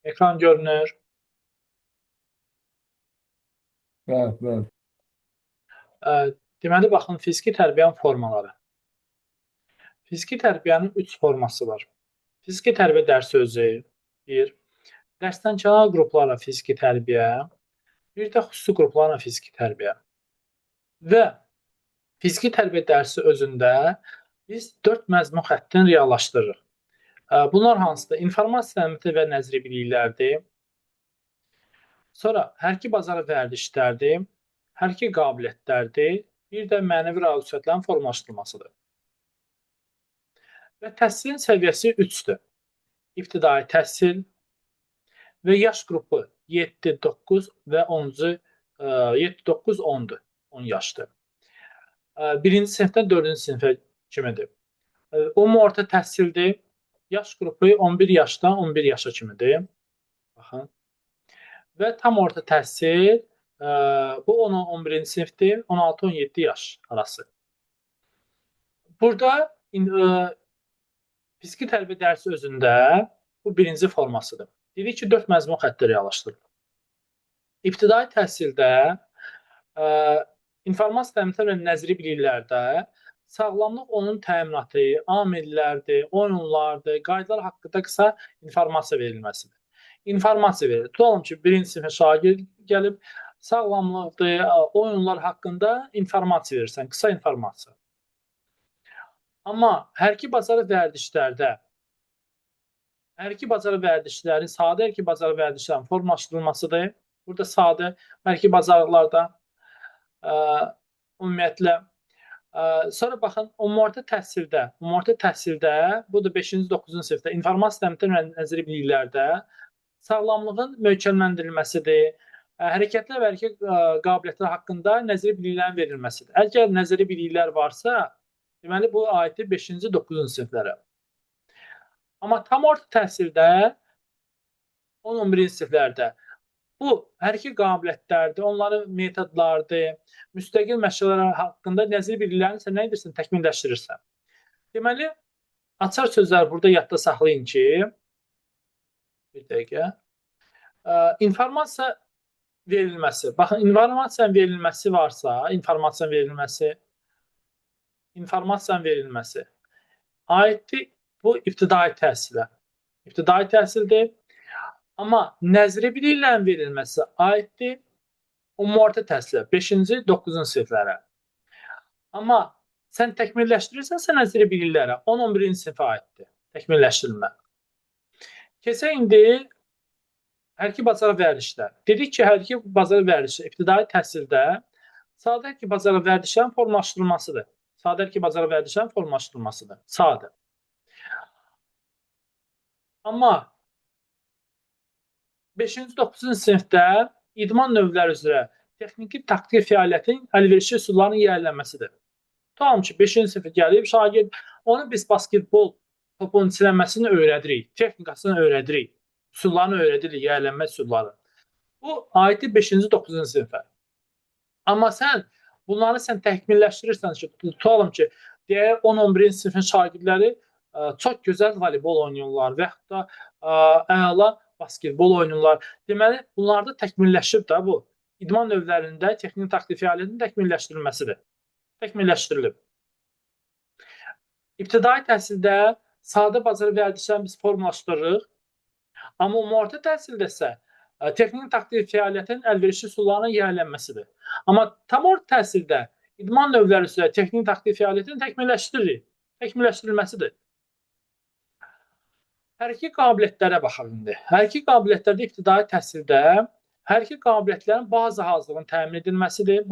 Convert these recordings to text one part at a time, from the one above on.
Ekran görünür. Evet, evet. Ə, Deməli, baxın, fiziki tərbiyyənin formaları. Fiziki tərbiyənin 3 forması var. Fiziki tərbiyə dərsi özü, bir. Dərsdən kənar qruplarla fiziki tərbiyə, bir də xüsusi qruplarla fiziki tərbiyə. Və fiziki tərbiyə dərsi özündə biz 4 məzmun xəttini reallaşdırırıq. Bunlar hansıdır? İnformasiya təminatı və nəzəri biliklərdir. Sonra hərki bazar vərdişlərdir, hərki qabiliyyətlərdir, bir də mənəvi realitetlərin formalaşdırılmasıdır. Və təhsilin səviyyəsi 3-dür. İbtidai təhsil və yaş qrupu 7, 9 və 10-cu 7, 9, 10-dur. 10 yaşdır. Birinci sinifdən 4-cü sinifə kimidir. Ümumi orta təhsildir. Yaş qrupu 11 yaşdan 11 yaşa kimidir. Baxın. Və tam orta təhsil bu 10-11-ci sinifdir. 16-17 yaş arası. Burada fiziki tərbiyə dərsi özündə bu birinci formasıdır. Dedik ki, 4 məzmun xətti reallaşdırılır. İbtidai təhsildə informasiya təminatı və nəzəri biliklərdə sağlamlıq onun təminatı, amillərdir, oyunlardır, qaydalar haqqında qısa informasiya verilməsidir. İnformasiya verilir. Tutalım ki, birinci sinifə şagird gəlib, sağlamlıqdır, oyunlar haqqında informasiya verirsən, qısa informasiya. Amma hərki bazar vərdişlərin, sadə hərki bazar vərdişlərin formalaşdırılmasıdır. Burada sadə hərki bazarlarda ümumiyyətlə. Sonra baxın, umumorta təhsildə, bu da 5-ci, 9-cu sinifdə informasiya təminatı və nəzəri biliklərdə sağlamlığın möhkəmləndirilməsidir. Hərəkətlər və hərəkət qabiliyyətləri haqqında nəzəri biliklərin verilməsidir. Əgər nəzəri biliklər varsa, deməli, bu aiddir 5-ci, 9-cu siniflərə. Amma tam orta təhsildə 10-11-ci siniflərdə bu hərəkət qabiliyyətlərdir, onların metodlardır, müstəqil məşqlər haqqında nəzəri biliklərini sən nə edirsən, təkmilləşdirirsən. Deməli, açar sözləri burada yadda saxlayın ki, bir dəqiqə, informasiya verilməsi. Baxın, informasiyanın verilməsi aiddir bu ibtidai təhsilə. İbtidai təhsildir. Amma nəzəri biliklərin verilməsi aiddir umumorta təhsilə, 5-ci, 9-cu siniflərə. Amma sən təkmilləşdirirsənsə nəzəri biliklərə, 10-11-ci sinifə aiddir təkmilləşdirilmə. Keçək indi hərki bazar vərdişlər. Dedik ki, hərki bazar vərdişi ibtidai təhsildə sadə hərki bazar vərdişlərin formalaşdırılmasıdır. Sadə. Amma 5-ci, 9-cu sinifdə idman növləri üzrə texniki taktiki fəaliyyətin əlverişli üsullarının yiyələnməsidir. Tutalım ki, 5-ci sinifə gəlib, şagird onu biz basketbol topun içilənməsini öyrədirik, texnikasını öyrədirik, üsullarını öyrədirik, yiyələnmə üsulları. Bu aiddir 5-ci, 9-cu sinifə. Amma bunları təkmilləşdirirsən ki, tutalım ki, deyək 10-11-ci sinifin şagirdləri çox gözəl voleybol oynayırlar və yaxud da əla basketbol oynayırlar. Deməli, bunlarda təkmilləşib də bu. İdman növlərində texnik taktiki fəaliyyətin təkmilləşdirilməsidir. Təkmilləşdirilib. İbtidai təhsildə sadə bazar vərdişlərini biz formalaşdırırıq. Amma umumorta təhsildə isə texnik taktiki fəaliyyətin əlverişli üsullarının yiyələnməsidir. Amma tam orta təhsildə idman növləri üzrə texnik taktiki fəaliyyətin təkmilləşdirilməsidir. Hərki qabiliyyətlərə baxaq indi. Hərki qabiliyyətlərdə ibtidai təhsildə hərki qabiliyyətlərin bazı hazırlığının təmin edilməsidir.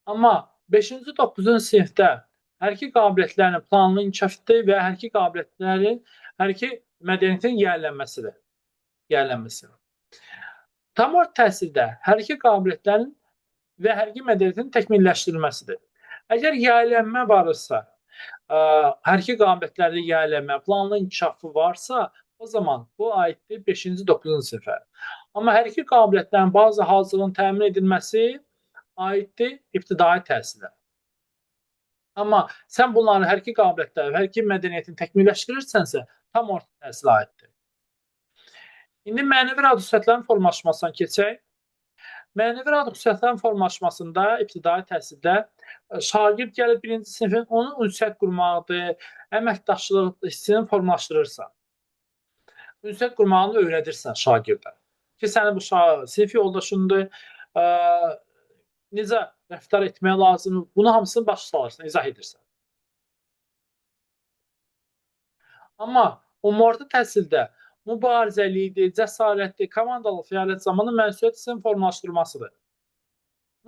Amma 5-ci, 9-cu sinifdə hərki qabiliyyətlərin planlı inkişafıdır və hərki qabiliyyətlərin hərki mədəniyyətin yiyələnməsidir. Tam orta təhsildə hərki qabiliyyətlərin və hərki mədəniyyətin təkmilləşdirilməsidir. Əgər yiyələnmə varsa, hərki qabiliyyətlərdə yiyələnmə, planlı inkişafı varsa, o zaman bu aiddir 5-ci, 9-cu sinifə. Amma hərki qabiliyyətlərin bazı hazırlığının təmin edilməsi aiddir ibtidai təhsilə. Amma sən bunların hərki qabiliyyətləri, hərki mədəniyyətini təkmilləşdirirsənsə, tam orta təhsilə aiddir. İndi mənəvi radiusiyatların formalaşmasına keçək. Mənəvi radiusiyatların formalaşmasında ibtidai təhsildə şagird gəlir birinci sinifin, onun ünsiyyət qurmağıdır, əməkdaşlıq hissini formalaşdırırsan. Ünsiyyət qurmağını öyrədirsən şagirdə. Ki, sənin bu sinif yoldaşındır, necə rəftar etmək lazımdır, bunu hamısını başa salırsan, izah edirsən. Amma umumorta təhsildə mübarizəlidir, cəsarətli, komandalı fəaliyyət zamanı mənsubiyyət hissinin formalaşdırılmasıdır.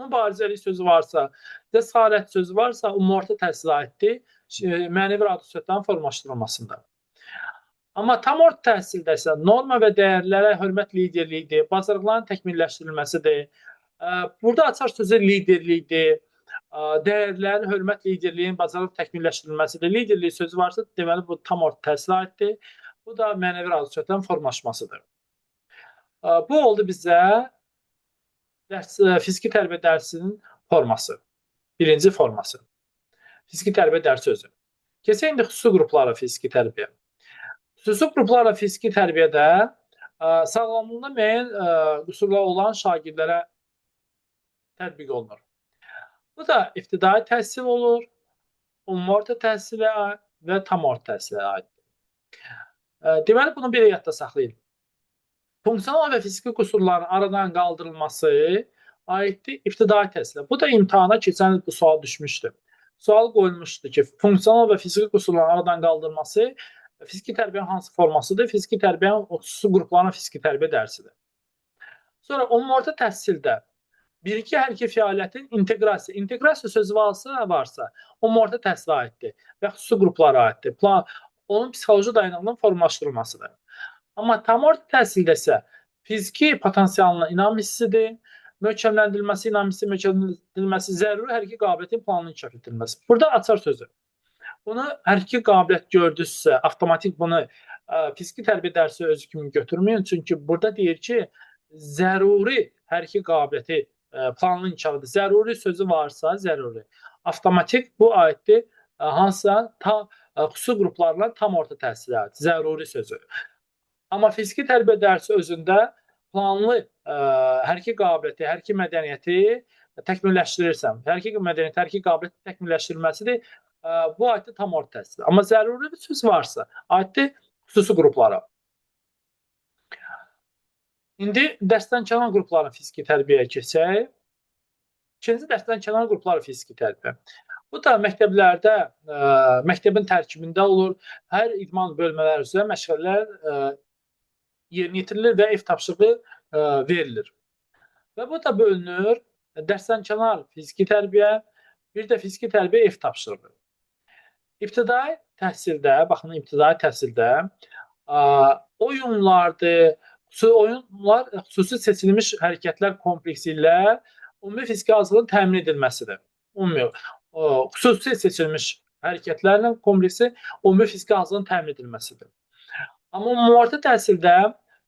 Mübarizəlik sözü varsa, cəsarət sözü varsa, umumorta təhsilə aiddir, mənəvi radiusiyatların formalaşdırılmasında. Amma tam orta təhsildə isə norma və dəyərlərə hörmət liderliyidir, bacarıqların təkmilləşdirilməsidir. Burada açar sözü liderlikdir, dəyərlərin hörmət liderliyin bacarıq təkmilləşdirilməsidir. Liderlik sözü varsa, deməli bu tam orta təhsilə aiddir. Bu da mənəvi radiusiyatların formalaşmasıdır. Bu oldu bizə fiziki tərbiyə dərsinin forması. Birinci forması. Fiziki tərbiyə dərsi özü. Keçək indi xüsusi qruplara fiziki tərbiyə. Xüsusi qruplarla fiziki tərbiyədə sağlamlığında müəyyən qüsurlar olan şagirdlərə tətbiq olunur. Bu da ibtidai təhsil olur, umumorta təhsilə və tam orta təhsilə aiddir. Deməli, bunu bir yadda saxlayın. Funksional və fiziki qüsurların aradan qaldırılması aiddir ibtidai təhsilə. Bu da imtahana keçən bu sual düşmüşdü. Sual qoyulmuşdu ki, funksional və fiziki qüsurların aradan qaldırılması fiziki tərbiyyənin hansı formasıdır? Fiziki tərbiyyənin xüsusi qruplarına fiziki tərbiyə dərsidir. Sonra umumorta təhsildə bir-iki hər iki fəaliyyətin inteqrasiya. İnteqrasiya sözü varsa, umumorta təhsilə aiddir və xüsusi qruplara aiddir. Onun psixoloji dayanıqlığının formalaşdırılmasıdır. Amma tam orta təhsildə isə fiziki potensialına inam hissidir, möhkəmləndirilməsi, inam hissi, möhkəmləndirilməsi, zəruri hər iki qabiliyyətin planının inkişaf edilməsi. Burada açar sözü. Bunu hər iki qabiliyyət gördünüzsə, avtomatik bunu fiziki tərbiyə dərsi özü kimi götürməyin. Çünki burada deyir ki, zəruri hər iki qabiliyyəti planının inkişafıdır. Zəruri sözü varsa, zəruri. Avtomatik bu aiddir hansısa xüsusi qruplarla tam orta təhsilə aid. Zəruri sözü. Amma fiziki tərbiyə dərsi özündə planlı hər iki qabiliyyəti, hər iki mədəniyyəti təkmilləşdirirsən. Hər iki mədəniyyəti, hər iki qabiliyyəti təkmilləşdirilməsidir. Bu aiddir tam orta təhsilə. Amma zəruri bir söz varsa, aiddir xüsusi qruplara. İndi dərsdən kənar qrupların fiziki tərbiyəyə keçək. İkinci dərsdən kənar qrupları fiziki tərbiyə. Bu da məktəblərdə, məktəbin tərkibində olur. Hər idman bölmələri üzrə məşğələlər yerinə yetirilir və ev tapşırığı verilir. Və bu da bölünür. Dərsdən kənar fiziki tərbiyə, bir də fiziki tərbiyə ev tapşırığı. İbtidai təhsildə, baxın, ibtidai təhsildə oyunlardır, oyunlar xüsusi seçilmiş hərəkətlər kompleksi ilə ümumi fiziki hazırlığın təmin edilməsidir. Xüsusi seçilmiş hərəkətlərlə kompleksi ümumi fiziki hazırlığın təmin edilməsidir. Amma umumorta təhsildə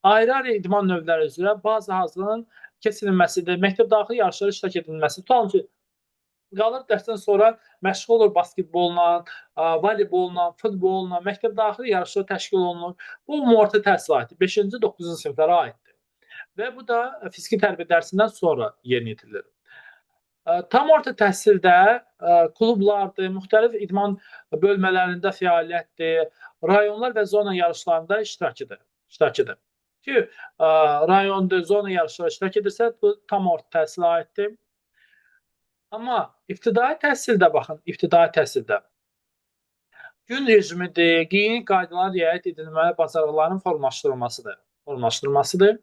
ayrı-ayrı idman növləri üzrə bazı hazırlığın keçirilməsidir, məktəb daxili yarışlara iştirak edilməsidir. Tutalım ki, qalır dərsdən sonra məşğul olur basketbolla, voleybolla, futbolla, məktəb daxili yarışlar təşkil olunur. Bu umumorta təhsilə aiddir. 5-ci, 9-cu siniflərə aiddir. Və bu da fiziki tərbiyə dərsindən sonra yerinə yetirilir. Tam orta təhsildə klublardır, müxtəlif idman bölmələrində fəaliyyətdir, rayonlar və zona yarışlarında iştirakıdır. Ki, rayonda, zona yarışları iştirak edirsə, bu tam orta təhsilə aiddir. Amma ibtidai təhsildə, baxın, ibtidai təhsildə gün rejimidir, giyinik qaydalara riayət edilməli bacarıqların formalaşdırılmasıdır.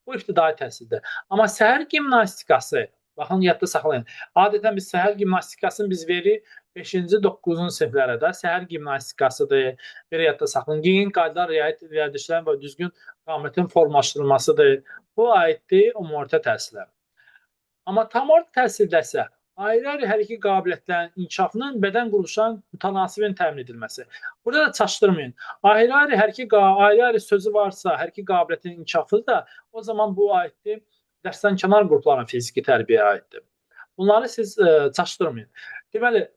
Bu ibtidai təhsildə. Amma səhər gimnastikası, baxın, yadda saxlayın. Adətən biz səhər gimnastikasını biz veririk 5-ci, 9-cu siniflərə də. Səhər gimnastikasıdır, bir yadda saxlayın. Giyinik qaydalara riayət edilməli və düzgün qamətin formalaşdırılmasıdır. Bu aiddir umumorta təhsilə. Amma tam orta təhsildə isə ayrı-ayrı hər iki qabiliyyətlərin inkişafının bədən quruluşlarının mütənasibinin təmin edilməsi. Burada da çaşdırmayın. Ayrı-ayrı hər iki sözü varsa, hər iki qabiliyyətin inkişafı da o zaman bu aiddir dərsdən kənar qrupların fiziki tərbiyəyə aiddir. Bunları siz çaşdırmayın. Deməli,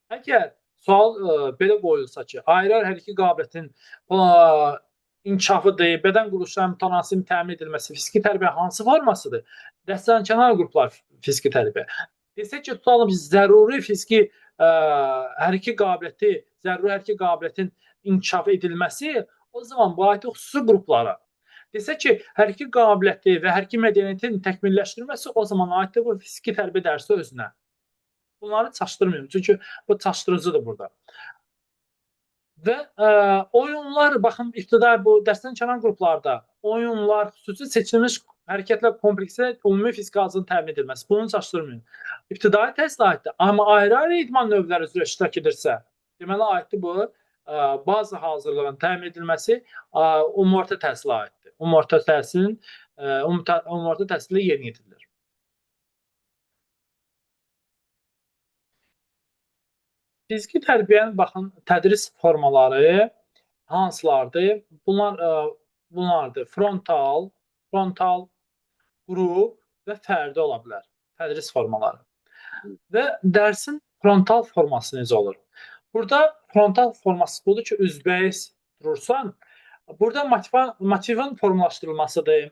əgər sual belə qoyulsa ki, ayrı-ayrı hər iki qabiliyyətin inkişafıdır, bədən quruluşlarının mütənasib təmin edilməsi, fiziki tərbiyə hansı formasıdır? Dəstənxar qruplar fiziki tərbiyə. Desək ki, tutalım zəruri fiziki hərəkət qabiliyyəti, zəruri hərəkət qabiliyyətin inkişaf edilməsi, o zaman bu aiddir xüsusi qruplara. Desək ki, hərəkət qabiliyyəti və hərəkət mədəniyyətinin təkmilləşdirilməsi, o zaman aiddir bu fiziki tərbiyə dərsi özünə. Bunları çaşdırmıyorum, çünki bu çaşdırıcıdır burada. Və oyunlar, baxın, ibtidai bu dərsdən kənar qruplarda oyunlar, xüsusi seçilmiş hərəkətlər kompleksi ümumi fiziki hazırlığın təmin edilməsi. Bunu çaşdırmayın. İbtidai təhsil aiddir. Amma ayrı-ayrı idman növləri üzrə iştirak edirsə, deməli aiddir bu bazı hazırlığın təmin edilməsi ümumi orta təhsilə aiddir. Ümumi orta təhsilin ümumi orta təhsili yerinə yetirilir. Fiziki tərbiyənin baxın tədris formaları hansılardır? Bunlardır. Frontal, qrup və fərdi ola bilər. Tədris formaları. Və dərsin frontal forması necə olur? Burada frontal forması budur ki, üzbəyiz durursan, burada motivin formalaşdırılmasıdır,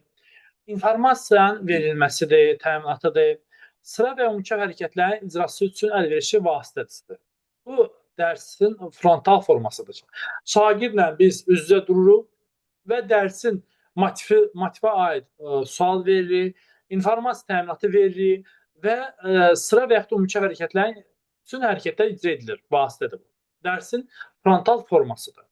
informasiyanın verilməsidir, təminatıdır, sıra və ümumi hərəkətlərin icrası üçün əlverişli vasitəsidir. Bu dərsin frontal formasıdır. Şagirdlə biz üz-üzə dururuq və dərsin motivə aid sual veririk, informasiya təminatı veririk və sıra və yaxud da ümumi hərəkətlərin üçün hərəkətlər icra edilir. Vasitədir bu. Dərsin frontal formasıdır.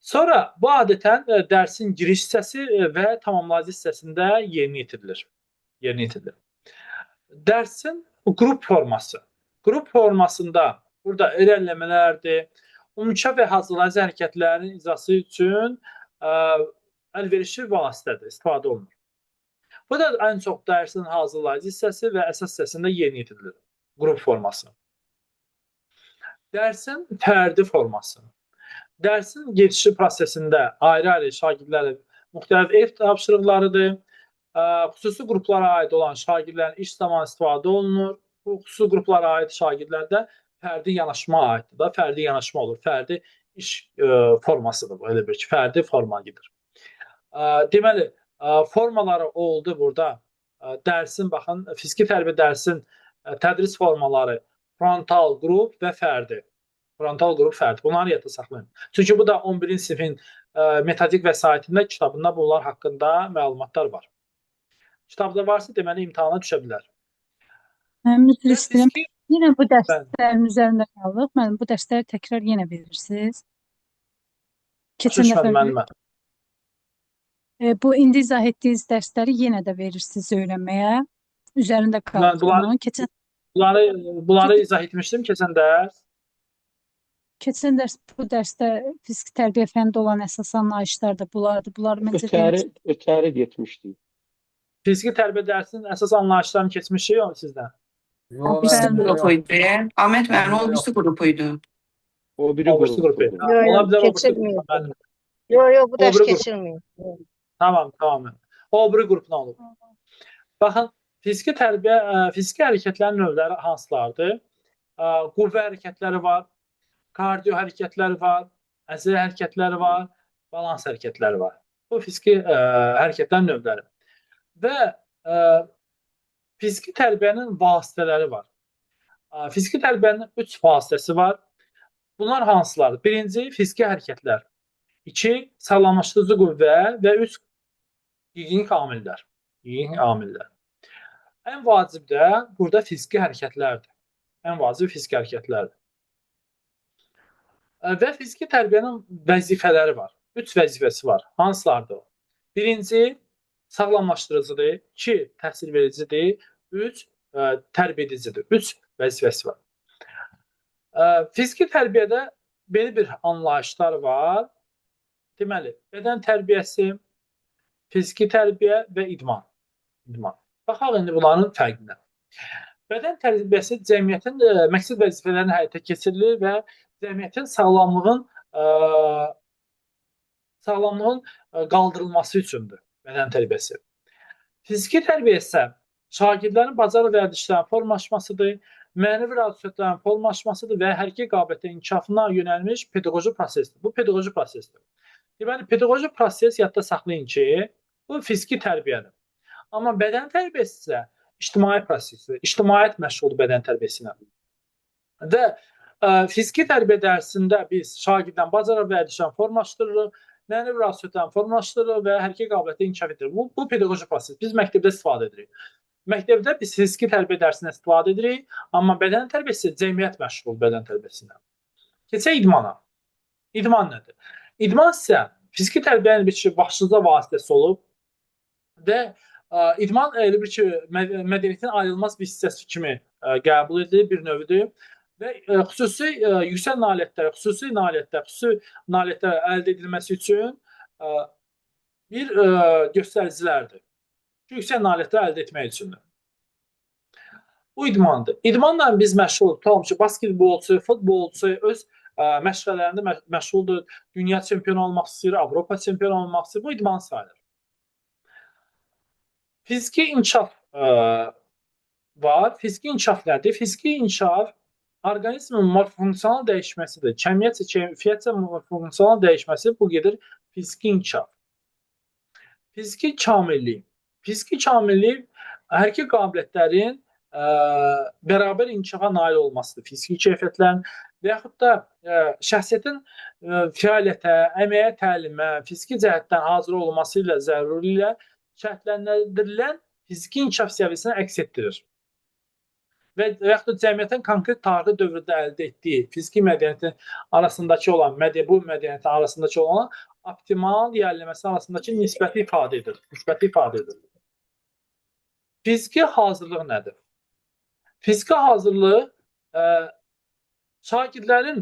Sonra bu adətən dərsin giriş hissəsi və tamamlayıcı hissəsində yerinə yetirilir. Dərsin qrup forması. Qrup formasında burada irəliləmələrdir, ümumi və hazırlayıcı hərəkətlərin icrası üçün əlverişli vasitədir, istifadə olunur. Bu da ən çox dərsin hazırlayıcı hissəsi və əsas hissəsində yerinə yetirilir. Qrup forması. Dərsin fərdi forması. Dərsin geçişi prosesində ayrı-ayrı şagirdlərin müxtəlif ev tapşırıqlarıdır. Xüsusi qruplara aid olan şagirdlərin iş zamanı istifadə olunur. Bu xüsusi qruplara aid şagirdlərdə fərdi yanaşma aiddir da, fərdi yanaşma olur. Fərdi iş formasıdır bu, elə bir ki, fərdi forma gedir. Deməli, formaları oldu burada. Dərsin, baxın, fiziki tərbiyə dərsin tədris formaları frontal qrup və fərdi. Frontal qrup, fərdi. Bunları yadda saxlayın. Çünki bu da 11-ci sinifin metodik vəsaitində, kitabında bunlar haqqında məlumatlar var. Kitabda varsa, deməli, imtahana düşə bilər. Müdür istəyirəm. Yenə bu dərslərin üzərində qalıq. Müəllim, bu dərsləri təkrar yenə verirsiniz. Keçən dəfə bu indi izah etdiyiniz dərsləri yenə də verirsiniz öyrənməyə. Üzərində qalıq. Bunları izah etmişdim keçən dərs. Keçən dərs bu dərsdə fiziki tərbiyə fənnində olan əsas anlayışlar da bunlardır. Bunları məncə ötəri getmişdik. Fiziki tərbiyə dərsinin əsas anlayışlarını keçmişik o sizdən. Qrupuydu. Ahmet müəllim o birisi qrupuydu. O biri qrupu. Yox, bu dərs keçirməyib. Tamam. O biri qrup nə olub? Baxın, fiziki hərəkətlərin növləri hansılardır? Qüvvə hərəkətləri var, kardio hərəkətləri var, əzələ hərəkətləri var, balans hərəkətləri var. Bu fiziki hərəkətlərin növləri. Və fiziki tərbiyənin vasitələri var. Fiziki tərbiyənin 3 vasitəsi var. Bunlar hansılardır? Birinci, fiziki hərəkətlər. 2, sağlamlaşdırıcı qüvvə və 3, gigiyenik amillər. Ən vacib də burada fiziki hərəkətlərdir. Və fiziki tərbiyənin vəzifələri var. 3 vəzifəsi var. Hansılardır o? Birinci, sağlamlaşdırıcıdır. 2, təhsil vericidir. 3, tərbiyə edicidir. 3 vəzifəsi var. Fiziki tərbiyədə belə bir anlayışlar var. Deməli, bədən tərbiyəsi, fiziki tərbiyə və idman. Baxaq indi bunların fərqinə. Bədən tərbiyəsi cəmiyyətin məqsəd vəzifələrini həyata keçirilir və cəmiyyətin sağlamlığın qaldırılması üçündür bədən tərbiyəsi. Fiziki tərbiyə isə şagirdlərin bacarıq vərdişlərinin formalaşmasıdır, mənəvi resursların formalaşmasıdır və hərəkət qabiliyyətinin inkişafına yönəlmiş pedaqoji prosesdir. Bu pedaqoji prosesdir. Deməli, pedaqoji proses yadda saxlayın ki, bu fiziki tərbiyədir. Amma bədən tərbiyəsi isə ictimai prosesdir. İctimaiyyət məşğuldur bədən tərbiyəsi ilə. Və fiziki tərbiyə dərsində biz şagirddən bacarıq vərdişdən formalaşdırırıq, mənəvi vərdişdən formalaşdırırıq və hərəkət qabiliyyəti inkişaf edirik. Bu pedaqoji proses. Biz məktəbdə istifadə edirik. Məktəbdə biz fiziki tərbiyə dərsindən istifadə edirik, amma bədən tərbiyəsi cəmiyyət məşğul bədən tərbiyəsindən. Keçək idmana. İdman nədir? İdman isə fiziki tərbiyənin bir başlıca vasitəsi olub və idman elə bir ki, mədəniyyətin ayrılmaz bir hissəsi kimi qəbul edilir, bir növüdür və xüsusi yüksək nailiyyətlər, xüsusi nailiyyətlər əldə edilməsi üçün bir göstəricilərdir. Yüksək nailiyyətlər əldə etmək üçündür. Bu idmandır. İdmanla biz məşğul tutalım ki, basketbolçu, futbolçu öz məşğələlərində məşğuldur, dünya çempionu olmaq istəyir, Avropa çempionu olmaq istəyir, bu idman sayılır. Fiziki inkişaf var. Fiziki inkişaf nədir? Fiziki inkişaf orqanizmin morfofunksiyanal dəyişməsidir. Keyfiyyətcə morfofunksiyanal dəyişməsi bu gedir fiziki inkişaf. Fiziki kamillik. Fiziki kamillik hərəkət qabiliyyətlərin bərabər inkişafa nail olmasıdır. Fiziki keyfiyyətlərin və yaxud da şəxsiyyətin fəaliyyətə, əməyə, təlimə, fiziki cəhətdən hazır olması ilə zəruri ilə şərtləndirilən fiziki inkişaf səviyyəsini əks etdirir. Və yaxud da cəmiyyətin konkret tarixi dövrdə əldə etdiyi fiziki mədəniyyətin arasındakı olan, bu mədəniyyətin arasındakı olan optimal yerləməsi arasındakı nisbəti ifadə edir. Fiziki hazırlıq nədir? Fiziki hazırlıq şagirdlərin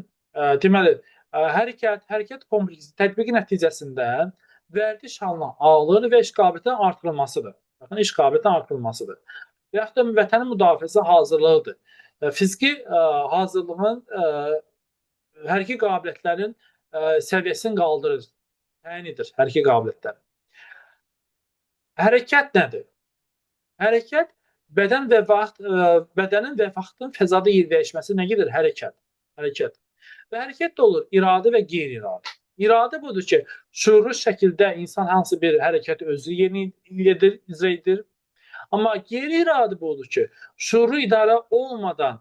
deməli hərəkət kompleksi tətbiqi nəticəsində vərdiş halına alır və iş qabiliyyətinin artırılmasıdır. Baxın, iş qabiliyyətinin artırılmasıdır. Və yaxud da vətənin müdafiəsi hazırlığıdır. Fiziki hazırlığın hərəkət qabiliyyətlərin səviyyəsini qaldırır. Təyin edir hərəkət qabiliyyətləri. Hərəkət nədir? Hərəkət bədənin və vaxtın fəzada yer dəyişməsi nə gedir? Hərəkət. Və hərəkət də olur iradə və qeyri-iradə. İradə budur ki, şuurlu şəkildə insan hansı bir hərəkəti özü yerinə edir, icra edir. Amma qeyri-iradə budur ki, şuurlu iradə olmadan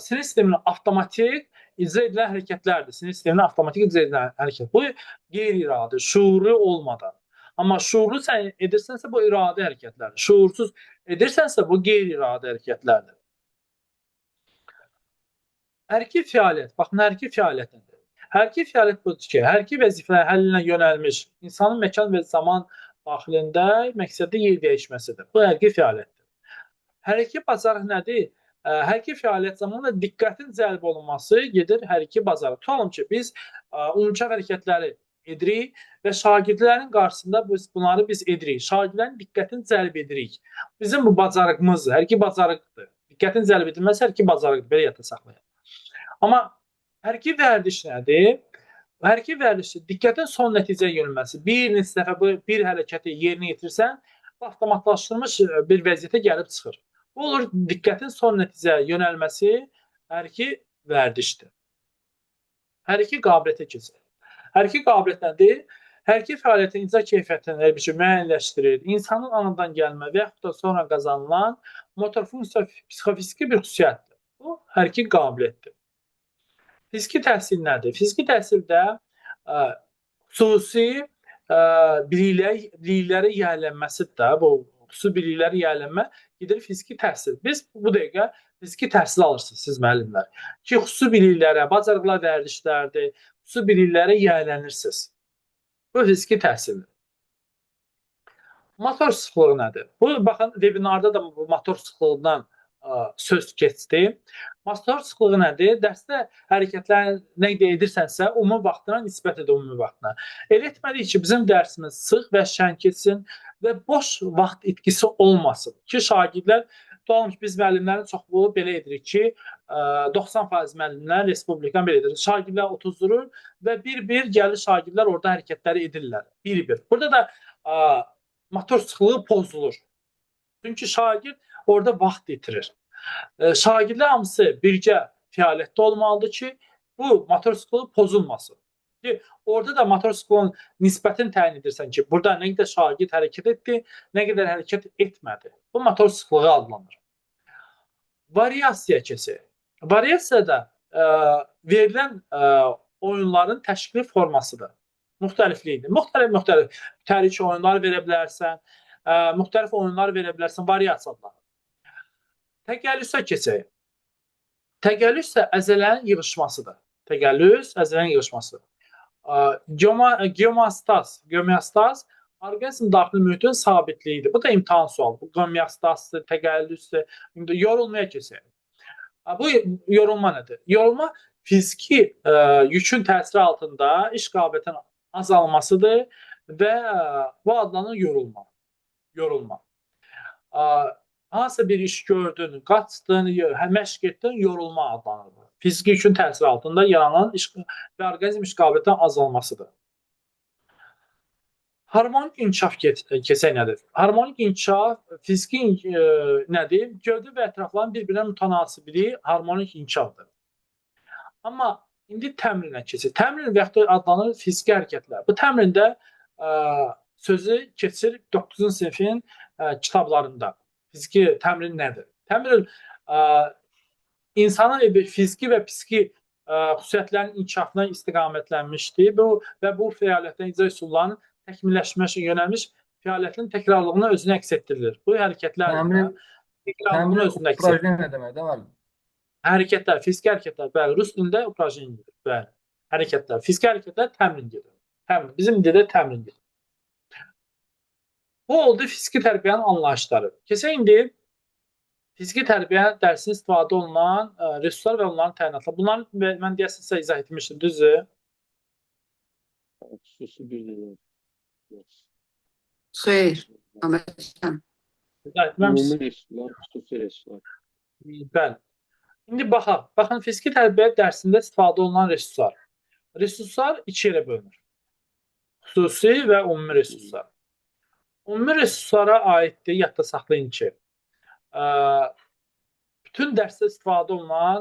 sinir sisteminin avtomatik icra edilən hərəkətlərdir. Sinir sisteminin avtomatik icra edilən hərəkət. Bu qeyri-iradə, şuurlu olmadan. Amma şuurlu sən edirsənsə bu iradə hərəkətlərdir. Şuursuz edirsənsə bu qeyri-iradə hərəkətlərdir. Hərəkət fəaliyyət. Baxın, hərəkət fəaliyyət nədir? Hərəkət fəaliyyət budur ki, hərəkət vəzifələri həllinə yönəlmiş insanın məkan və zaman daxilində məqsəddə yer dəyişməsidir. Bu hərəkət fəaliyyətdir. Hərəkət bacarıq nədir? Hərəkət fəaliyyət zamanında diqqətin cəlb olunması gedir hərəkət bacarıq. Tutalım ki, biz umumkəf hərəkətləri edirik və şagirdlərin qarşısında bunları biz edirik. Şagirdlərin diqqətini cəlb edirik. Bizim bu bacarığımızdır, hərəkət bacarıqdır. Diqqətin cəlb edilməsi hərəkət bacarıqdır, belə yadda saxlayın. Amma hərəkət vərdiş nədir? Hərəkət vərdişi diqqətin son nəticəyə yönəlməsi. Bir neçə dəfə bir hərəkəti yerinə yetirsən, avtomatlaşdırılmış bir vəziyyətə gəlib çıxır. Bu olur diqqətin son nəticəyə yönəlməsi hərəkət vərdişdir. Hərəkət qabiliyyətə keçir. Hərəkət qabiliyyət nədir? Hərəkət fəaliyyətin icra keyfiyyətini müəyyənləşdirir. İnsanın anadan gəlmə və yaxud da sonra qazanılan motor funksiya psixofiziki bir xüsusiyyətdir. Bu hərəkət qabiliyyətdir. Fiziki təhsil nədir? Fiziki təhsildə xüsusi biliklərə yiyələnməsidir də. Bu xüsusi biliklərə yiyələnmə gedir fiziki təhsil. Biz bu dəqiqə fiziki təhsil alırsınız siz müəllimlər. Ki, xüsusi biliklərə, bacarıqlar vərdişlərdir, xüsusi biliklərə yiyələnirsiniz. Bu fiziki təhsildir. Motor sıxlığı nədir? Bu, baxın, webinarda da bu motor sıxlığından söz keçdi. Motor sıxlığı nədir? Dərsdə hərəkətlər nə edirsənsə, ümumi vaxtına nisbət edir ümumi vaxtına. Elə etməliyik ki, bizim dərsimiz sıx və şən keçsin və boş vaxt itkisi olmasın. Ki, şagirdlər, tutalım ki, biz müəllimlərin çoxluğu belə edirik ki, 90% müəllimlər respublikan belə edir. Şagirdlər otuzdurur və bir-bir gəlir şagirdlər orada hərəkətləri edirlər. Bir-bir. Burada da motor sıxlığı pozulur. Çünki şagird orada vaxt itirir. Şagirdlər hamısı birgə fəaliyyətdə olmalıdır ki, bu motor sıxlığı pozulmasın. Ki orada da motor siklonun nisbətini təyin edirsən ki, burada nə qədər şagird hərəkət etdi, nə qədər hərəkət etmədi. Bu motor sıklığı adlanır. Variasiya keçir. Variasiya da verilən oyunların təşkili formasıdır. Müxtəlifliyidir. Müxtəlif tərik oyunlar verə bilərsən, müxtəlif oyunlar verə bilərsən, variasiya adlanır. Təgəllüsə keçək. Təgəllüs isə əzələnin yığışmasıdır. Təgəllüs əzələnin yığışmasıdır. Geomastaz orqanizm daxili mühitin sabitliyidir. Bu da imtahan sualı. Bu geomastazdır, təgəllüsdür. Yorulmaya keçək. Bu yorulma nədir? Yorulma fiziki yükün təsiri altında iş qabiliyyətinin azalmasıdır və bu adlanır yorulma. Hansısa bir iş gördün, qaçdın, məşq etdin, yorulma adlanır. Fiziki yükün təsiri altında yaranan iş və orqanizm iş qabiliyyətinin azalmasıdır. Harmonik inkişaf keçək nədir? Harmonik inkişaf fiziki nədir? Gövdə və ətrafların bir-birinə mütənasibliyi harmonik inkişafdır. Amma indi təmrinə keçir. Təmrin və yaxud da adlanır fiziki hərəkətlər. Bu təmrində sözü keçir 9-cu sinifin kitablarında. Fiziki təmrin nədir? Təmrin insanın fiziki və psixi xüsusiyyətlərinin inkişafına istiqamətlənmişdir və bu fəaliyyətdən icra üsullarının təkmilləşmə üçün yönəlmiş fəaliyyətin təkrarlığına özünü əks etdirilir. Bu hərəkətlər Təmrin uprajen nə deməkdir? Var. Hərəkətlər, fiziki hərəkətlər, bəli, rus dilində uprajen gedir. Bəli. Hərəkətlər, fiziki hərəkətlər təmrin gedir. Təmrin, bizim dildə təmrin gedir. Bu oldu fiziki tərbiyənin anlayışları. Keçək indi fiziki tərbiyə dərsində istifadə olunan resurslar və onların təyinatları. Bunları mən deyəsən sizə izah etmişdim, düzdür? Xüsusi bir deyil. Xeyr. Ahmetcan. İzah etməmişsiniz. Ümumi resurslar, xüsusi resurslar. Bəli. İndi baxaq. Baxın, fiziki tərbiyə dərsində istifadə olunan resurslar. Resurslar iki yerə bölünür. Xüsusi və ümumi resurslar. Ümumi resurslara aiddir, yadda saxlayın ki, bütün dərsdə istifadə olunan,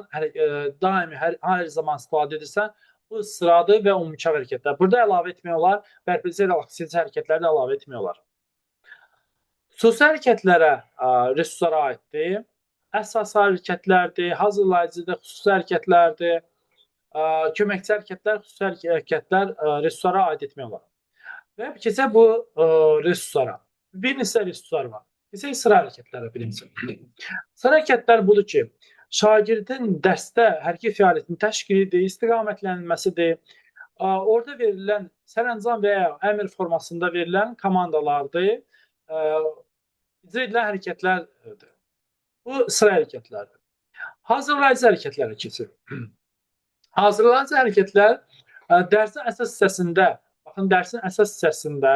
daimi hər zaman istifadə edirsən, bu sıradır və umumkar hərəkətlər. Burada əlavə etmək olar, bərpəcə relaksiya hərəkətləri də əlavə etmək olar. Xüsusi hərəkətlərə resurslara aiddir. Əsas hərəkətlərdir, hazırlayıcıdır, xüsusi hərəkətlərdir, köməkçi hərəkətlər, xüsusi hərəkətlər resurslara aid etmək olar. Və keçək bu resurslara. Bir neçə resurslar var. Keçək sıra hərəkətlərə birinci. Sıra hərəkətlər budur ki, şagirdin dərsdə hərəkət fəaliyyətinin təşkilidir, istiqamətlənilməsidir. Orada verilən sərəncam və ya əmr formasında verilən komandalardır, icra edilən hərəkətlərdir. Bu sıra hərəkətlərdir. Hazırlayıcı hərəkətlərə keçir. Hazırlayıcı hərəkətlər dərsin əsas hissəsində, baxın, dərsin əsas hissəsində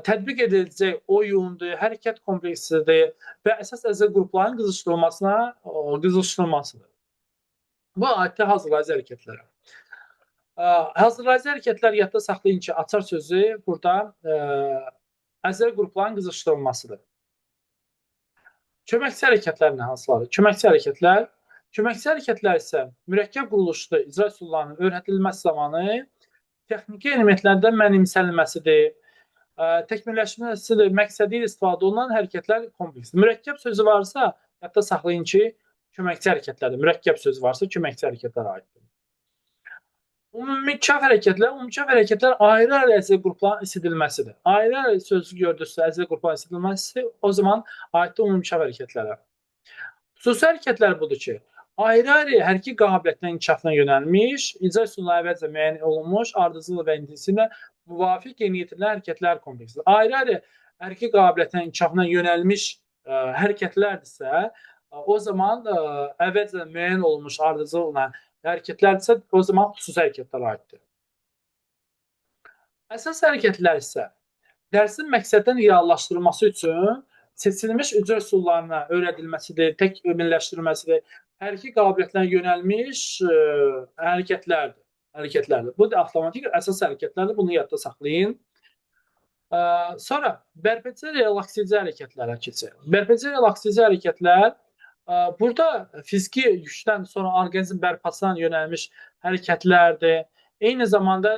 tətbiq ediləcək oyundur, hərəkət kompleksidir və əsas əzəl qrupların qızışdırılmasıdır. Bu aiddir hazırlayıcı hərəkətlərə. Hazırlayıcı hərəkətlər yadda saxlayın ki, açar sözü burada əzəl qrupların qızışdırılmasıdır. Köməkçi hərəkətlər nə hansıları? Köməkçi hərəkətlər isə mürəkkəb quruluşlu icra üsullarının öyrədilməsi zamanı texniki elementlərdən mənimsənilməsidir, təkmilləşməsidir, məqsədi ilə istifadə olunan hərəkətlər kompleksidir. Mürəkkəb sözü varsa, yadda saxlayın ki, köməkçi hərəkətlərdir. Mürəkkəb sözü varsa, köməkçi hərəkətlər aiddir. Umumkaf hərəkətlər ayrı-ayrı əzəl qrupların isidilməsidir. Ayrı-ayrı sözü gördüksə əzəl qrupların isidilməsi o zaman aiddir umumkaf hərəkətlərə. Xüsusi hərəkətlər budur ki, ayrı-ayrı hərəkət qabiliyyətinin inkişafına yönəlmiş, icra üsulları əvvəlcə müəyyən olunmuş, ardıcıl və intensivlə müvafiq yeni yetirilən hərəkətlər kompleksidir. Ayrı-ayrı hərəkət qabiliyyətinin inkişafına yönəlmiş hərəkətlərdirsə, o zaman əvvəlcə müəyyən olunmuş, ardıcıl olan hərəkətlərdirsə, o zaman xüsusi hərəkətlər aiddir. Əsas hərəkətlər isə dərsin məqsəddən reallaşdırılması üçün seçilmiş icra üsullarına öyrədilməsidir, təkmilləşdirilməsidir, hərəkət qabiliyyətlərinə yönəlmiş hərəkətlərdir. Bu da avtomatik əsas hərəkətlərdir, bunu yadda saxlayın. Sonra bərpəcə relaksiya hərəkətlərə keçir. Bərpəcə relaksiya hərəkətlər burada fiziki yükdən sonra orqanizm bərpasına yönəlmiş hərəkətlərdir. Eyni zamanda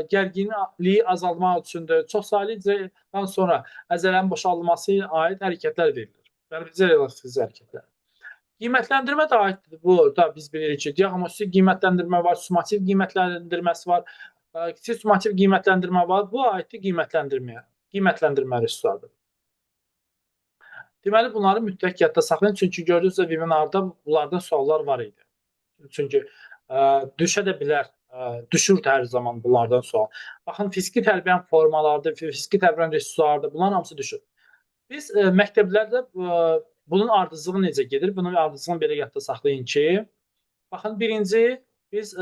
gərginliyi azaltmaq üçündür. Çoxsaylı icradan sonra əzələnin boşaldılması ilə aid hərəkətlər verilir. Bərabər relaksiz hərəkətlər. Qiymətləndirmə də aiddir. Bu da biz bilirik ki, diaqnostik qiymətləndirmə var, summativ qiymətləndirməsi var, kiçik summativ qiymətləndirmə var. Bu aiddir qiymətləndirməyə. Qiymətləndirmə resurslardır. Deməli, bunları mütləq yadda saxlayın. Çünki gördünüz webinarda bunlardan suallar var idi. Çünki düşə də bilər, düşür hər zaman bunlardan sual. Baxın, fiziki tərbiyyənin formalarıdır, fiziki tərbiyyənin resurslarıdır. Bunların hamısı düşür. Biz məktəblərdə bunun ardıcılığı necə gedir? Bunun ardıcılığını belə yadda saxlayın ki, baxın, birinci biz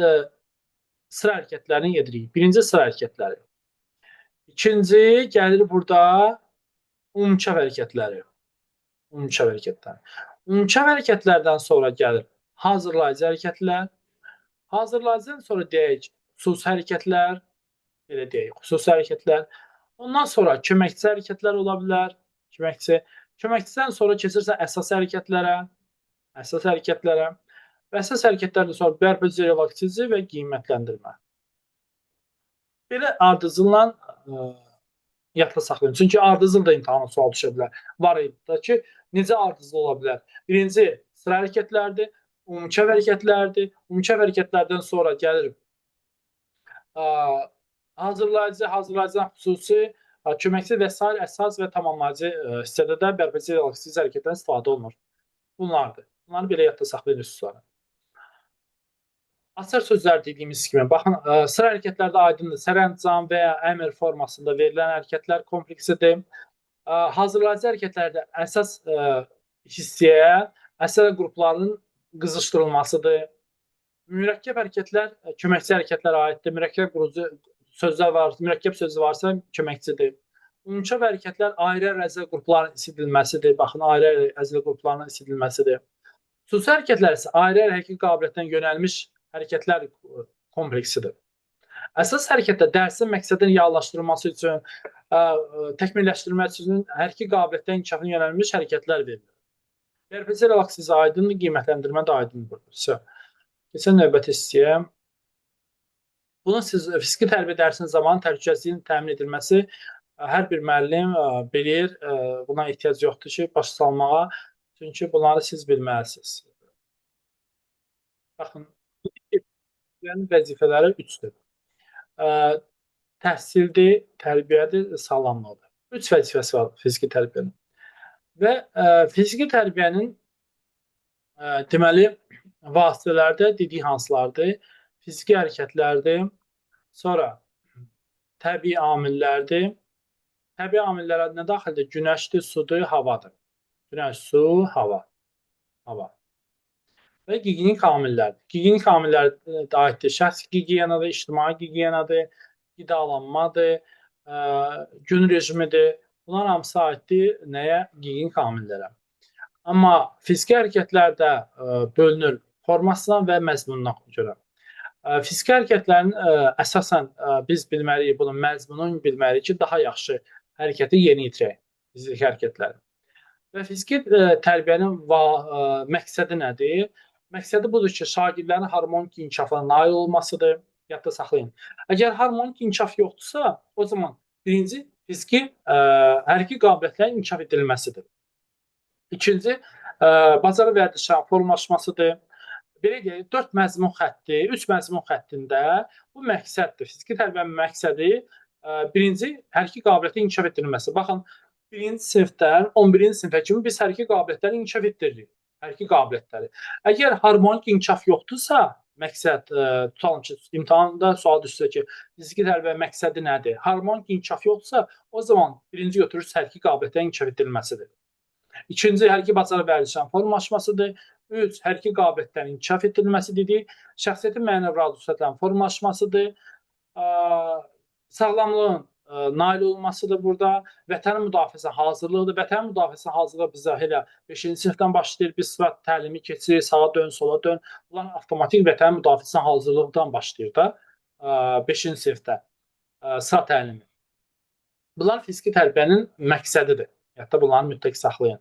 sıra hərəkətlərini yedirik. Birinci sıra hərəkətləri. İkinci gəlir burada umumçap hərəkətləri. Umumçap hərəkətlər. Umumçap hərəkətlərdən sonra gəlir hazırlayıcı hərəkətlər. Hazırlayıcıdan sonra deyək xüsusi hərəkətlər, belə deyək, xüsusi hərəkətlər. Ondan sonra köməkçi hərəkətlər ola bilər. Köməkçidən sonra keçirsə əsas hərəkətlərə. Və əsas hərəkətlərdən sonra bərpəcə relaksici və qiymətləndirmə. Belə ardıcılla yadda saxlayın. Çünki ardıcıl da imtahana sual düşə bilər. Var idi ki, necə ardıcıl ola bilər? Birinci sıra hərəkətlərdir, umumçap hərəkətlərdir. Umumçap hərəkətlərdən sonra gəlir hazırlayıcıdan xüsusi, köməkçi və s. əsas və tamamlayıcı hissədə də bərpəcə relaksiz hərəkətdən istifadə olunur. Bunlardır. Bunları belə yadda saxlayın resursları. Açar sözlər dediyimiz kimi, baxın, sıra hərəkətlərdə aydındır. Sərəncam və ya əmr formasında verilən hərəkətlər kompleksidir. Hazırlayıcı hərəkətlərdə əsas hissəyə, əsas qrupların qızışdırılmasıdır. Mürəkkəb hərəkətlər köməkçi hərəkətlərə aiddir. Mürəkkəb sözü varsa köməkçidir. Umumçap hərəkətlər ayrı əzələ qruplarının isidilməsidir. Baxın, ayrı əzələ qruplarının isidilməsidir. Xüsusi hərəkətlər isə ayrı hərəkət qabiliyyətinə yönəlmiş hərəkətlər kompleksidir. Əsas hərəkətdə dərsin məqsədinin reallaşdırılması üçün, təkmilləşdirilməsi üçün hərəkət qabiliyyətinə inkişafına yönəlmiş hərəkətlər verilir. Bərpəcə relaksiz aydındır, qiymətləndirmə də aydındır. Keçən növbəti hissəyə. Bunun siz fiziki tərbiyə dərsinin zamanı təhlükəsizliyin təmin edilməsi hər bir müəllim bilir. Buna ehtiyac yoxdur ki, başa salmağa. Çünki bunları siz bilməlisiniz. Baxın, vəzifələri 3-dür. Təhsildir, tərbiyədir, sağlamlıqdır. 3 vəzifəsi var fiziki tərbiyənin. Və fiziki tərbiyənin deməli vasitələrdə dediyi hansılardır? Fiziki hərəkətlərdir, sonra təbii amillərdir. Təbii amillərə nə daxildir? Günəşdir, sudur, havadır. Günəş, su, hava. Və gigiyenik amillərdir. Gigiyenik amillərə aiddir. Şəxsi gigiyenadır, ictimai gigiyenadır, qidalanmadır, gün rejimidir. Bunlar hamısı aiddir nəyə? Gigiyenik amillərə. Amma fiziki hərəkətlərdə bölünür formasına və məzmununa görə. Fiziki hərəkətlərin əsasən biz bilməliyik, bunun məzmununu bilməliyik ki, daha yaxşı hərəkəti yeni itirək fiziki hərəkətləri. Və fiziki tərbiyənin məqsədi nədir? Məqsədi budur ki, şagirdlərin harmonik inkişafına nail olmasıdır. Yadda saxlayın. Əgər harmonik inkişaf yoxdursa, o zaman birinci fiziki hərəkət qabiliyyətlərinin inkişaf edilməsidir. İkinci, bacarıq vərdişlərin formalaşmasıdır. Belə deyək, 4 məzmun xətti, 3 məzmun xəttində bu məqsəddir. Fiziki tərbiyənin məqsədi birinci hərəkət qabiliyyətinin inkişaf etdirilməsi. Baxın, 1-ci sinifdən 11-ci sinifə kimi biz hərəkət qabiliyyətləri inkişaf etdiririk. Hərəkət qabiliyyətləri. Əgər harmonik inkişaf yoxdursa, məqsəd, tutalım ki, imtahanda sual düşsə ki, fiziki tərbiyə məqsədi nədir? Harmonik inkişaf yoxdursa, o zaman birinci götürürsünüz hərəkət qabiliyyətlərin inkişaf edilməsidir. İkinci, hərəkət bacarıq vərdişlərin formalaşmasıdır. 3, hərəkət qabiliyyətlərin inkişaf edilməsi dedik. Şəxsiyyətin mənəvi xüsusiyyətlərinin formalaşmasıdır. Sağlamlığın nail olmasıdır burada. Vətənin müdafiəsi hazırlığıdır. Vətənin müdafiəsi hazırlığı bizə elə 5-ci sinifdən başlayır. Biz sıra təlimi keçirik, sağa dön, sola dön. Bunlar avtomatik vətənin müdafiəsi hazırlıqdan başlayır da 5-ci sinifdə sıra təlimi. Bunlar fiziki tərbiyənin məqsədidir. Hətta bunları mütləq saxlayın.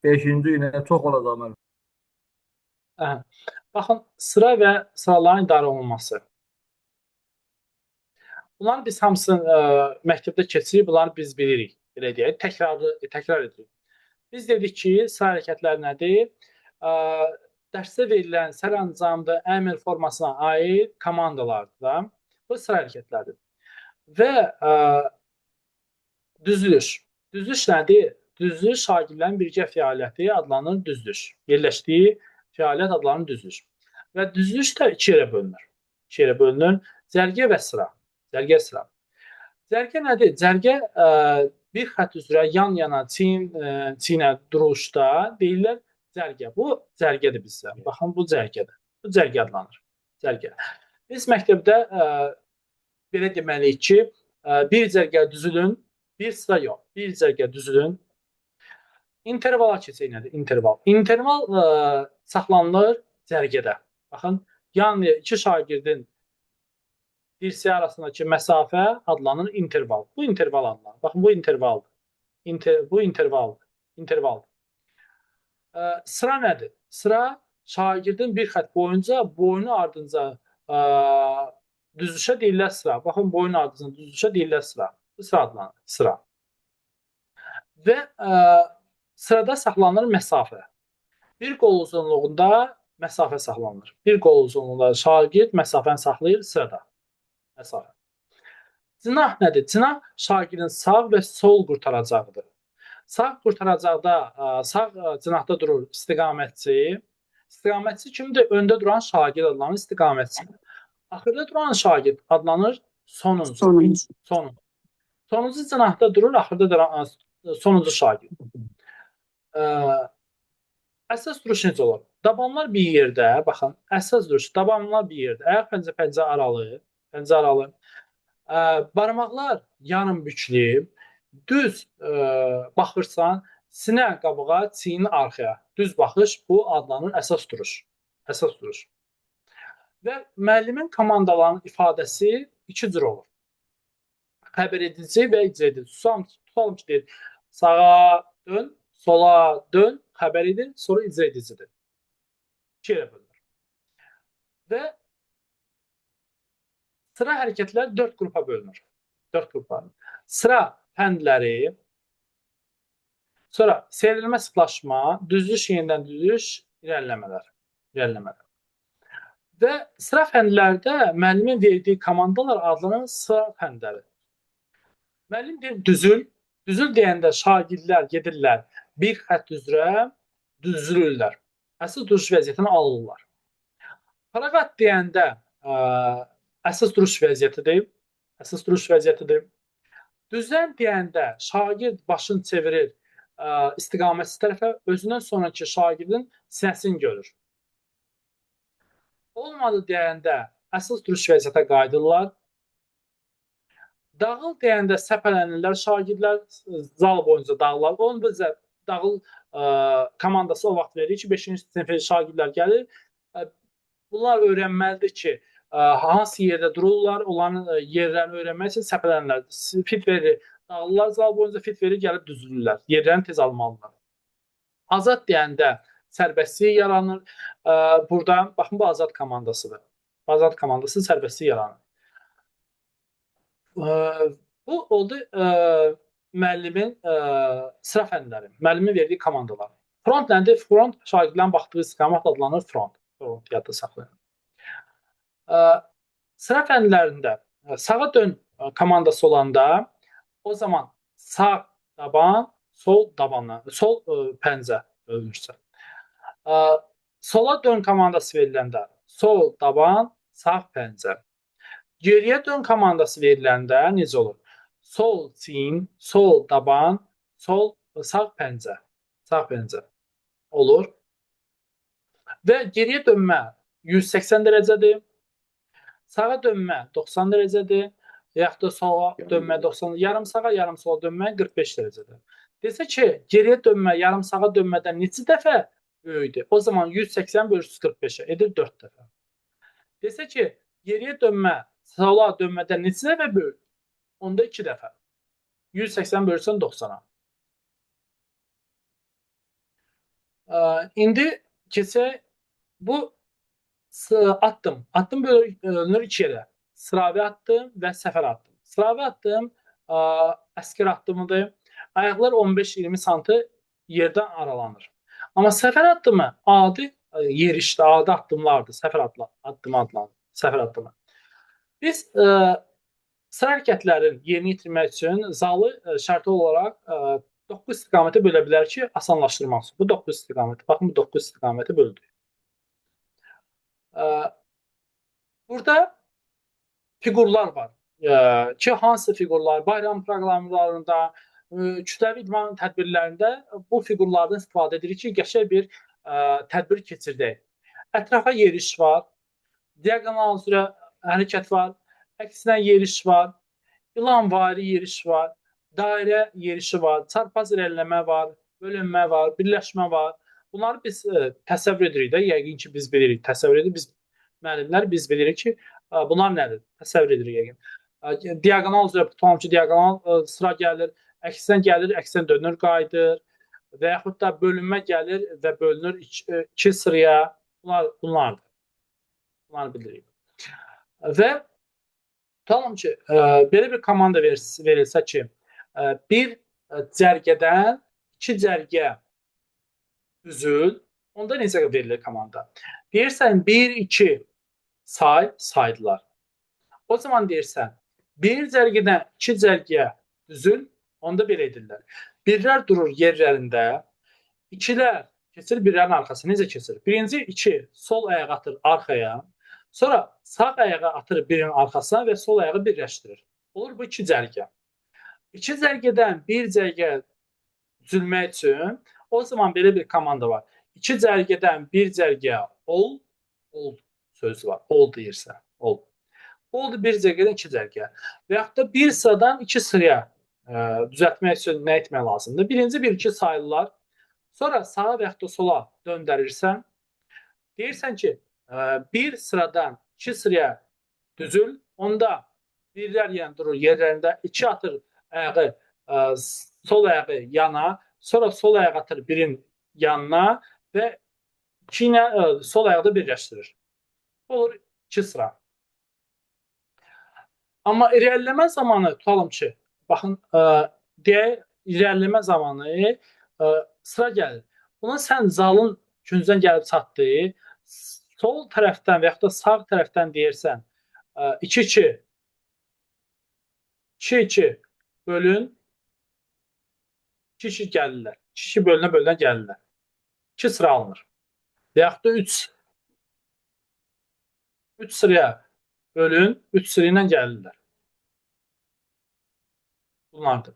5-ci ilə çox olacaq müəllim. Hə. Baxın, sıra və sıraların idarə olunması. Bunları biz hamısını məktəbdə keçirik, bunları biz bilirik. Belə deyək, təkrar edirik. Biz dedik ki, sıra hərəkətləri nədir? Dərsdə verilən sərəncamda əmr formasına aid komandalardır da. Bu sıra hərəkətləridir. Və düzülüş. Düzülüş nədir? Düzülüş şagirdlərin birgə fəaliyyəti adlanır düzülüş. Yerləşdiyi fəaliyyət adlanır düzülüş. Və düzülüş də iki yerə bölünür. İki yerə bölünür. Cərgə və sıra. Cərgə, sıra. Cərgə nədir? Cərgə bir xətt üzrə yan-yana, çiynə duruşda deyirlər cərgə. Bu cərgədir bizdə. Baxın, bu cərgədir. Bu cərgə adlanır. Cərgə. Biz məktəbdə belə deməliyik ki, bir cərgə düzülün, bir sıra yox. Bir cərgə düzülün. İntervala keçək nədir? Interval. Interval saxlanılır cərgədə. Baxın, yəni iki şagirdin dirsəyi arasındakı məsafə adlanır interval. Bu interval adlanır. Baxın, bu intervaldır. Bu intervaldır. Intervaldır. Sıra nədir? Sıra şagirdin bir xətt boyunca, boynu ardınca düzülüşə deyirlər sıra. Baxın, boyun ardınca düzülüşə deyirlər sıra. Bu sıra adlanır. Sıra. Və sırada saxlanılır məsafə. Bir qol uzunluğunda məsafə saxlanılır. Bir qol uzunluğunda şagird məsafəni saxlayır sırada. Məsafə. Cinah nədir? Cinah şagirdin sağ və sol qurtaracağıdır. Sağ qurtaracaqda, sağ cinahda durur istiqamətçi. İstiqamətçi kimdir? Öndə duran şagird adlanır istiqamətçi. Axırda duran şagird adlanır sonuncu. Sonuncu cinahda durur, axırda duran sonuncu şagird. Əsas duruş necə olur? Dabanlar bir yerdə, baxın, əsas duruş, dabanlar bir yerdə. Ayaq pəncə aralı. Barmaqlar yarım büklü, düz baxırsan, sinə qabağa, çiynin arxaya. Düz baxış, bu adlanır əsas duruş. Əsas duruş. Və müəllimin komandalarının ifadəsi iki cür olur. Xəbər edici və icra edici. Tutalım ki, deyir, sağa dön, sola dön, xəbər edir, sonra icra edicidir. İki yerə bölünür. Və sıra hərəkətlər 4 qrupa bölünür. 4 qrupa. Sıra fəndləri, sonra serilmə, sıxlaşma, düzülüş, yenidən düzülüş, irəliləmələr. Və sıra fəndlərdə müəllimin verdiyi komandalar adlanan sıra fəndləri. Müəllim deyir, düzül. Düzül deyəndə şagirdlər gedirlər bir xətt üzrə düzülürlər. Əsas duruş vəziyyətini alırlar. Paraqat deyəndə əsas duruş vəziyyətidir. Düzlən deyəndə şagird başını çevirir istiqamətsiz tərəfə, özündən sonraki şagirdin sinəsini görür. Olmadı deyəndə əsas duruş vəziyyətə qayıdırlar. Dağıl deyəndə səpələnirlər, şagirdlər zal boyunca dağılır. Onun bizə dağıl komandası o vaxt verir ki, 5-ci sinifə şagirdlər gəlir. Bunlar öyrənməlidir ki, hansı yerdə dururlar, onların yerlərini öyrənmək üçün səpələnirlər. Fit verir, dağılırlar, zal boyunca fit verir, gəlib düzülürlər. Yerlərini tez almalıdırlar. Azad deyəndə sərbəstlik yaranır. Burada, baxın, bu azad komandasıdır. Azad komandası sərbəstlik yaranır. Bu oldu müəllimin sıra fəndləri, müəllimin verdiyi komandalar. Front nədir? Front şagirdlərin baxdığı istiqamət adlanır front. Front yadda saxlayın. Sıra fəndlərində sağa dön komandası olanda o zaman sağ daban, sol pəncə bölünürsə. Sola dön komandası veriləndə sol daban, sağ pəncə. Geriyə dön komandası veriləndə necə olur? Sol çiyin, sol daban, sağ pəncə. Sağ pəncə olur. Və geriyə dönmə 180 dərəcədir. Sağa dönmə 90 dərəcədir. Yaxud da sola dönmə 90, yarım sağa, yarım sola dönmə 45 dərəcədir. Desə ki, geriyə dönmə, yarım sağa dönmədən neçə dəfə böyükdür? O zaman 180 bölünsün 45-ə edir 4 dəfə. Desə ki, geriyə dönmə, sola dönmədən neçə dəfə böyük? Onda 2 dəfə. 180 bölürsən 90-a. İndi keçək bu addım bölünür iki yerə. Sıravi addım və səfər addım. Sıravi addım əskər addımıdır. Ayaqlar 15-20 sm yerdən aralanır. Amma səfər addımı adi yerişdə, adi addımlardır. Səfər addımı adlanır. Səfər addımı. Biz sıra hərəkətlərin yerinə yetirmək üçün zalı şərti olaraq 9 istiqamətə bölə bilər ki, asanlaşdırmaq üçün. Bu 9 istiqaməti. Baxın, bu 9 istiqamətə böldük. Burada fiqurlar var. Ki, hansı fiqurlar? Bayram proqramlarında, kütləvi idman tədbirlərində bu fiqurlardan istifadə edirik ki, qəşəng bir tədbir keçirdək. Ətrafa yeriş var, diaqonal üzrə hərəkət var, əksinə yeriş var, ilanvari yeriş var, dairə yerişi var, çarpaz irəliləmə var, bölünmə var, birləşmə var. Bunları biz təsəvvür edirik də, yəqin ki, biz bilirik, təsəvvür edirik. Biz müəllimlər biz bilirik ki, bunlar nədir? Təsəvvür edirik yəqin. Diaqonal üzrə tutalım ki, diaqonal sıra gəlir, əksinə gəlir, əksinə dönür, qayıdır və yaxud da bölünmə gəlir və bölünür iki sıraya. Bunlardır. Bunları bilirik. Və tutalım ki, belə bir komanda verilsə ki, bir cərgədən iki cərgə düzül, onda necə verilir komanda? Deyirsən 1-2 saydılar. O zaman deyirsən, bir cərgədən iki cərgəyə düzül, onda belə edirlər. Birlər durur yerlərində, ikilər keçir birlərin arxasına. Necə keçir? Birinci 2 sol ayağı atır arxaya, sonra sağ ayağı atır birinin arxasına və sol ayağı birləşdirir. Olur bu iki cərgə. İki cərgədən bir cərgə düzülmək üçün o zaman belə bir komanda var. İki cərgədən bir cərgəyə ol sözü var. Ol deyirsən. Ol. Oldu bir cərgədən iki cərgə. Və yaxud da bir sıradan iki sıraya düzəltmək üçün nə etmək lazımdır? Birinci 1-2 sayırlar. Sonra sağa və yaxud da sola döndərirsən. Deyirsən ki, bir sıradan iki sıraya düzül. Onda birlər yəni durur yerlərində. İki atır ayağı, sol ayağı yana. Sonra sol ayağı atır birin yanına və iki ilə sol ayağı da birləşdirir. Olur iki sıra. Amma irəliləmə zamanı tutalım ki, baxın, deyək, irəliləmə zamanı sıra gəlir. Buna sən zalın küncdən gəlib çatdı, sol tərəfdən və yaxud da sağ tərəfdən deyirsən 2-2 2-2 bölün 2-2 gəlirlər. 2-2 bölünə gəlirlər. 2 sıra alınır. Və yaxud da 3 sıraya bölün, 3 sıra ilə gəlirlər. Bunlardır.